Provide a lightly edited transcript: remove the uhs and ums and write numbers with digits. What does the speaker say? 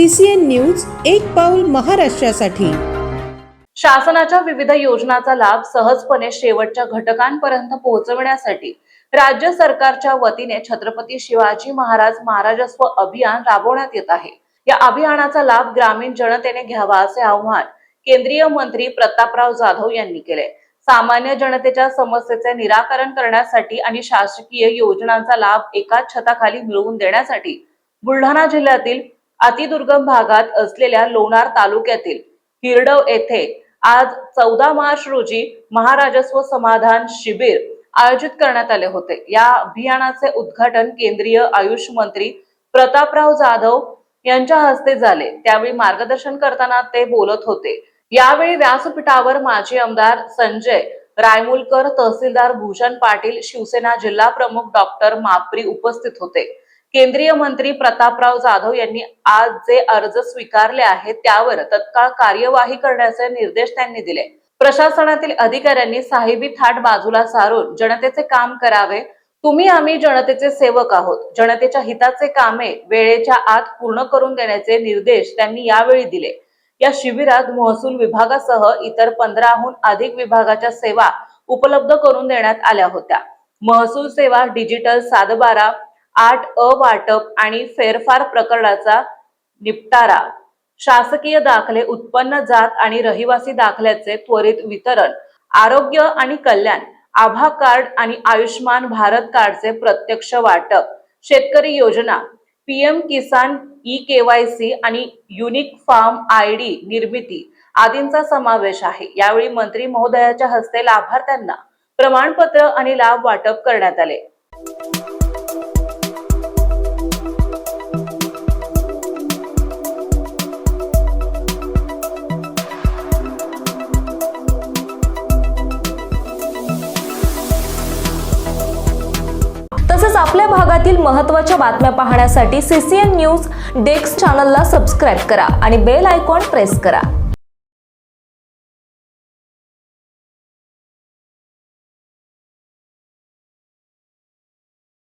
CCN news एक पाऊल महाराष्ट्रासाठी। शासनाच्या विविध योजनांचा लाभ सहजपणे शेवटच्या घटकांपर्यंत पोहोचवण्यासाठी राज्य सरकारच्या वतीने छत्रपती शिवाजी महाराज महाराजस्व अभियान राबवण्यात येत आहे। या अभियानाचा लाभ ग्रामीण जनतेने घ्यावा असे आवाहन केंद्रीय मंत्री प्रतापराव जाधव यांनी केले। सामान्य जनतेच्या समस्येचे निराकरण करण्यासाठी आणि शासकीय योजनांचा लाभ एकाच छताखाली मिळवून देण्यासाठी बुलढाणा जिल्ह्यातील अतिदुर्गम भागात असलेल्या लोणार तालुक्यातील हिरडव येथे आज 14 मार्च रोजी महाराजस्व समाधान शिबिर आयोजित करण्यात आले होते। या अभियानाचे उद्घाटन केंद्रीय आयुष मंत्री प्रतापराव जाधव यांच्या हस्ते झाले। त्यावेळी मार्गदर्शन करताना ते बोलत होते। यावेळी व्यासपीठावर माजी आमदार संजय रायमुलकर, तहसीलदार भूषण पाटील, शिवसेना जिल्हा प्रमुख डॉक्टर मापरी उपस्थित होते। केंद्रीय मंत्री प्रतापराव जाधव यांनी आज जे अर्ज स्वीकारले आहेत त्यावर तत्काळ कार्यवाही करण्याचे निर्देश त्यांनी दिले। प्रशासनातील अधिकाऱ्यांनी साहेबी थाट बाजूला सारून जनतेचे काम करावे। तुम्ही आम्ही जनतेचे सेवक आहोत। जनतेच्या हिताचे कामे वेळेच्या आत पूर्ण करून देण्याचे निर्देश त्यांनी यावेळी दिले। या शिबिरात महसूल विभागासह इतर 15हून अधिक विभागाच्या सेवा उपलब्ध करून देण्यात आल्या होत्या। महसूल सेवा, डिजिटल सातबारा, 8अ वाटप आणि फेरफार प्रकरणाचा निपटारा, शासकीय दाखले, उत्पन्न जात आणि रहिवासी दाखल्याचे त्वरित वितरण, आरोग्य आणि कल्याण, आभा कार्ड आणि आयुष्मान भारत कार्डचे प्रत्यक्ष वाटप, शेतकरी योजना, PM किसान KYC आणि युनिक फार्म ID निर्मिती आदींचा समावेश आहे। यावेळी मंत्री महोदयाच्या हस्ते लाभार्थ्यांना प्रमाणपत्र आणि लाभ वाटप करण्यात आले। तसेच आपल्या भागातील महत्त्वाच्या बातम्या पाहण्यासाठी CCN न्यूज डेस्क चॅनलला सबस्क्राइब करा आणि बेल आयकॉन प्रेस करा।